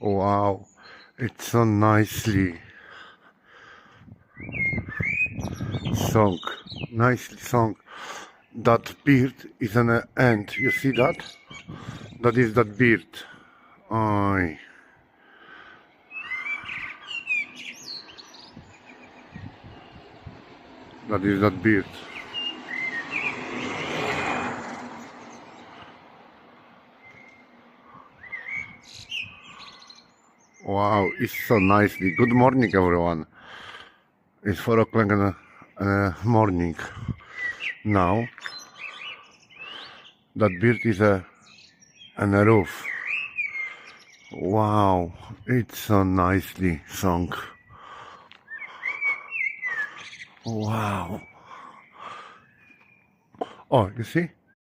Wow, it's so nicely sung, nicely sung. That bird is an ant. You see that? That is that bird. Oi. That is that bird. Wow, it's so nicely. Good morning, everyone. It's 4 o'clock in the morning now. That bird is on a roof. Wow, it's so nicely sung. Wow. Oh, you see?